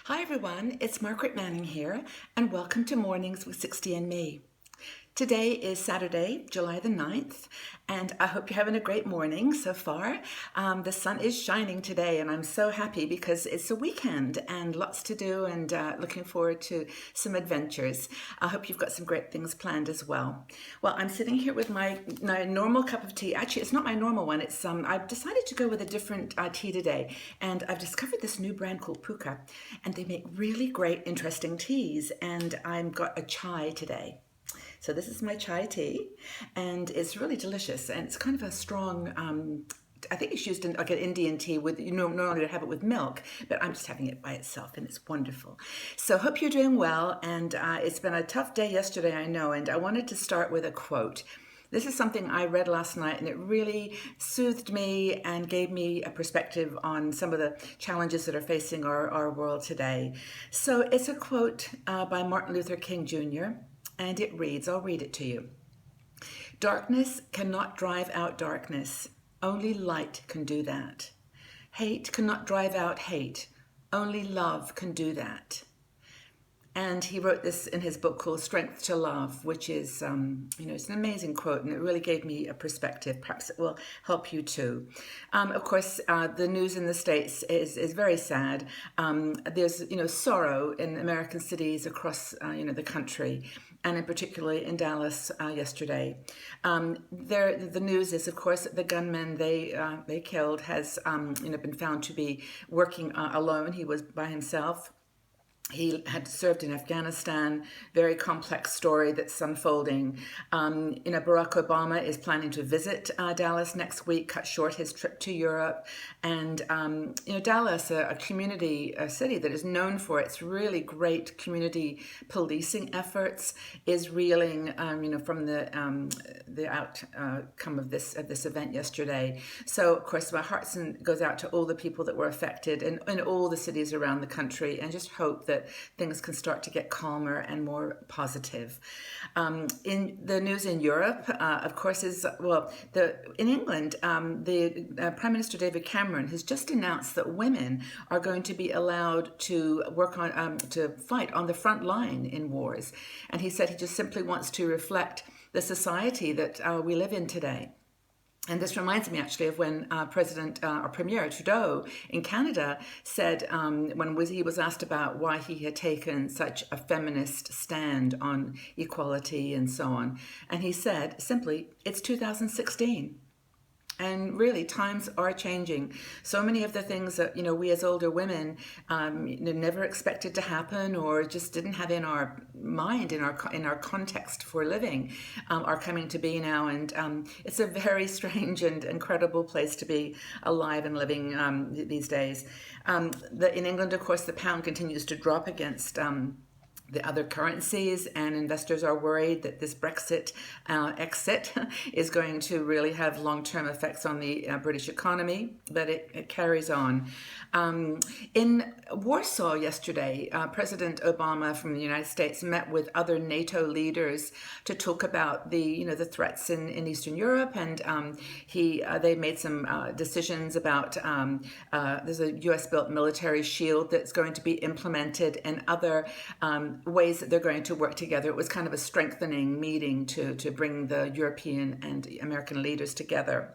Hi everyone, it's Margaret Manning here, and welcome to Mornings with 60 and Me. Today is Saturday, July the 9th, and I hope you're having a great morning so far. The sun is shining today, and I'm so happy because it's a weekend and lots to do, and looking forward to some adventures. I hope you've got some great things planned as well. Well, I'm sitting here with my normal cup of tea. Actually, it's not my normal one. It's I've decided to go with a different tea today, and I've discovered this new brand called Puka, and they make really great, interesting teas. And I've got a chai today. So this is my chai tea, and it's really delicious, and it's kind of a strong, I think it's used in like an Indian tea with, normally have it with milk, but I'm just having it by itself, and it's wonderful. So hope you're doing well, and it's been a tough day yesterday, I know, and I wanted to start with a quote. This is something I read last night, and it really soothed me and gave me a perspective on some of the challenges that are facing our world today. So it's a quote by Martin Luther King Jr., and it reads, I'll read it to you. Darkness cannot drive out darkness. Only light can do that. Hate cannot drive out hate. Only love can do that. And he wrote this in his book called Strength to Love, which is, it's an amazing quote, and it really gave me a perspective. Perhaps it will help you too. Of course, the news in the States is very sad. There's, sorrow in American cities across, the country, and in particularly in Dallas yesterday. The news is, of course, that the gunman they killed has, been found to be working alone. He was by himself. He had served in Afghanistan, very complex story that's unfolding. Barack Obama is planning to visit Dallas next week, cut short his trip to Europe. And, Dallas, a community, a city that is known for its really great community policing efforts, is reeling, from the outcome of this event yesterday. So, of course, my heart goes out to all the people that were affected in all the cities around the country, and just hope that things can start to get calmer and more positive. In the news in Europe, of course, in England, the Prime Minister David Cameron has just announced that women are going to be allowed to work on to fight on the front line in wars, and he said he just simply wants to reflect the society that we live in today. And this reminds me actually of when Premier Trudeau in Canada said, when he was asked about why he had taken such a feminist stand on equality and so on. And he said simply, it's 2016. And really, times are changing. So many of the things that, we as older women never expected to happen, or just didn't have in our mind, in our context for living, are coming to be now. And it's a very strange and incredible place to be alive and living these days. In England, of course, the pound continues to drop against the other currencies, and investors are worried that this Brexit exit is going to really have long-term effects on the British economy, but it carries on. In Warsaw yesterday, President Obama from the United States met with other NATO leaders to talk about the threats in Eastern Europe, and they made some decisions about there's a U.S.-built military shield that's going to be implemented, and other ways that they're going to work together. It was kind of a strengthening meeting to bring the European and American leaders together.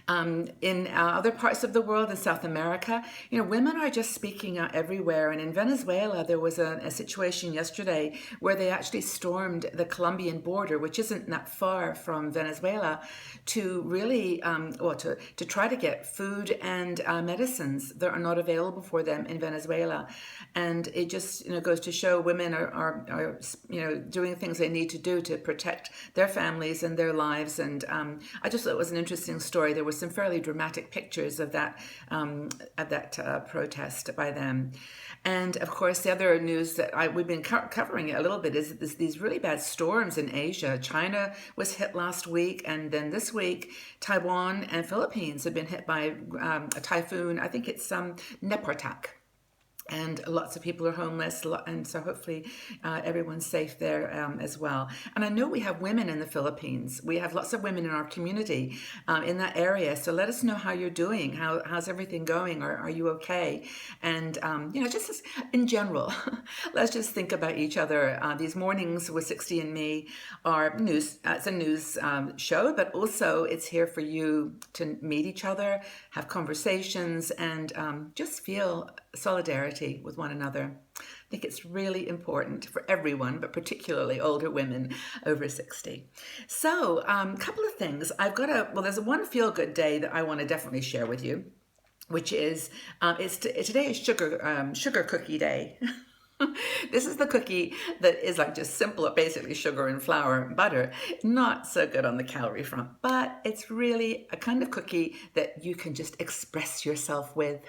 In other parts of the world, in South America, women are just speaking out everywhere. And in Venezuela, there was a situation yesterday where they actually stormed the Colombian border, which isn't that far from Venezuela, to really, to try to get food and medicines that are not available for them in Venezuela. And it just, goes to show women are doing things they need to do to protect their families and their lives. And I just thought it was an interesting story. There were some fairly dramatic pictures of that protest by them. And of course, the other news that we've been covering it a little bit is these really bad storms in Asia. China was hit last week, and then this week, Taiwan and Philippines have been hit by a typhoon. I think it's Nepartak. and lots of people are homeless, and so hopefully everyone's safe there as well. And I know we have women in the Philippines. We have lots of women in our community in that area. So let us know how you're doing. How's everything going? Are you okay? And just in general, let's just think about each other. These mornings with 60 and Me are news. It's a news show, but also it's here for you to meet each other, have conversations, and just feel solidarity with one another. I think it's really important for everyone, but particularly older women over 60. So, a couple of things. There's one feel-good day that I want to definitely share with you, which is, today is sugar cookie day. This is the cookie that is like just simple, basically sugar and flour and butter. Not so good on the calorie front, but it's really a kind of cookie that you can just express yourself with.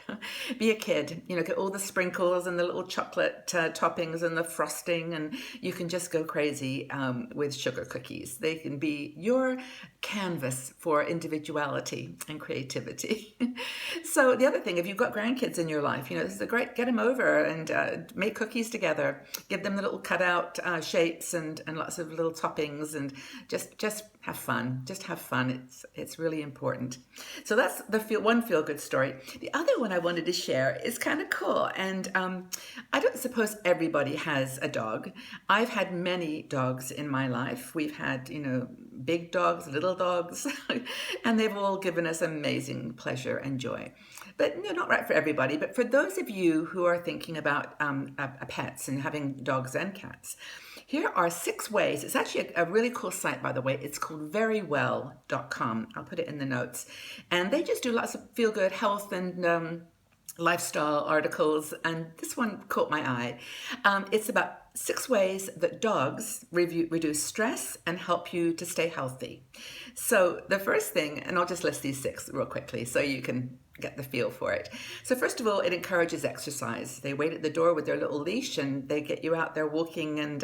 Be a kid, get all the sprinkles and the little chocolate toppings and the frosting, and you can just go crazy with sugar cookies. They can be your canvas for individuality and creativity. So the other thing, if you've got grandkids in your life, this is a great, get them over and make cookies together, give them the little cutout shapes and lots of little toppings, and just have fun. Just have fun. It's really important. So that's the one feel good story. The other one I wanted to share is kind of cool, and I don't suppose everybody has a dog. I've had many dogs in my life. We've had big dogs, little dogs, and they've all given us amazing pleasure and joy. But not right for everybody. But for those of you who are thinking about pets and having dogs and cats, here are 6 ways. It's actually a really cool site, by the way. It's called verywell.com. I'll put it in the notes. And they just do lots of feel-good health and lifestyle articles. And this one caught my eye. It's about 6 ways that dogs reduce stress and help you to stay healthy. So the first thing, and I'll just list these 6 real quickly so you can get the feel for it. So first of all, it encourages exercise. They wait at the door with their little leash and they get you out there walking and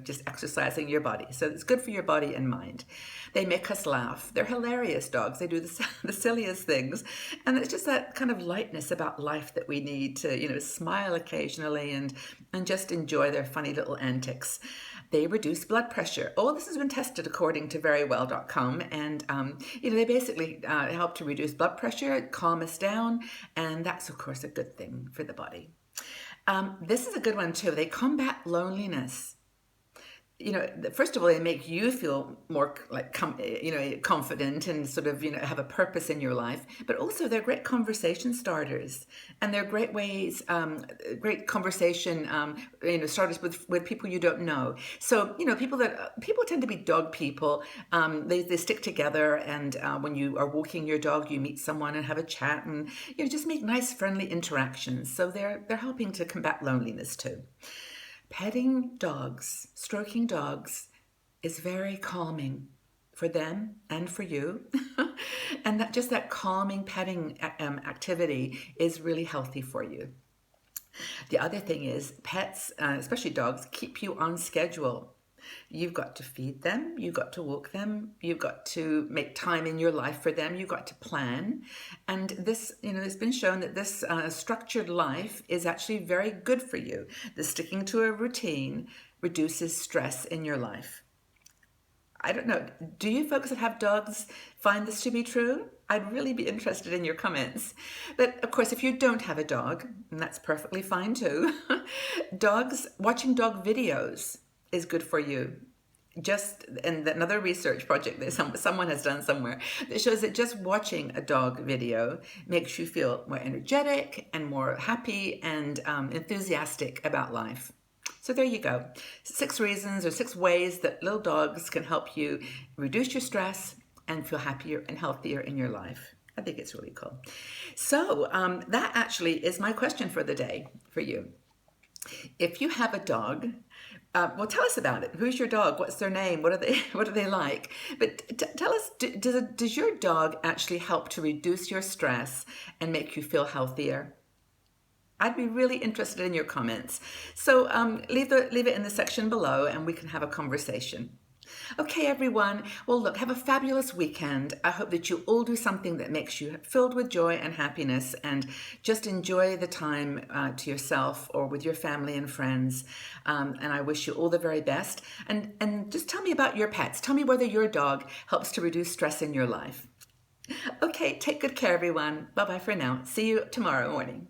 just exercising your body. So it's good for your body and mind. They make us laugh. They're hilarious dogs. They do the silliest things. And it's just that kind of lightness about life that we need to, smile occasionally and just enjoy their funny little antics. They reduce blood pressure. All this has been tested according to verywell.com, and they basically help to reduce blood pressure, calm us down, and that's of course a good thing for the body. This is a good one too. They combat loneliness. First of all, they make you feel more like confident and sort of have a purpose in your life. But also, they're great conversation starters, and they're great ways, great conversation starters with people you don't know. So people tend to be dog people. They stick together, and when you are walking your dog, you meet someone and have a chat, and just make nice, friendly interactions. So they're helping to combat loneliness too. Petting dogs, stroking dogs is very calming for them and for you. And that calming petting activity is really healthy for you. The other thing is pets, especially dogs, keep you on schedule. You've got to feed them, you've got to walk them, you've got to make time in your life for them, you've got to plan. And this, it's been shown that this structured life is actually very good for you. The sticking to a routine reduces stress in your life. I don't know, do you folks that have dogs find this to be true? I'd really be interested in your comments. But of course, if you don't have a dog, and that's perfectly fine too, watching dog videos is good for you. And another research project that someone has done somewhere that shows that just watching a dog video makes you feel more energetic and more happy and enthusiastic about life. So there you go. 6 reasons or 6 ways that little dogs can help you reduce your stress and feel happier and healthier in your life. I think it's really cool. So that actually is my question for the day for you. If you have a dog, well, tell us about it. Who's your dog? What's their name? What are they like? But tell us, does your dog actually help to reduce your stress and make you feel healthier? I'd be really interested in your comments. So leave it in the section below and we can have a conversation. Okay, everyone. Well, look, have a fabulous weekend. I hope that you all do something that makes you filled with joy and happiness and just enjoy the time to yourself or with your family and friends. And I wish you all the very best. And just tell me about your pets. Tell me whether your dog helps to reduce stress in your life. Okay, take good care, everyone. Bye bye for now. See you tomorrow morning.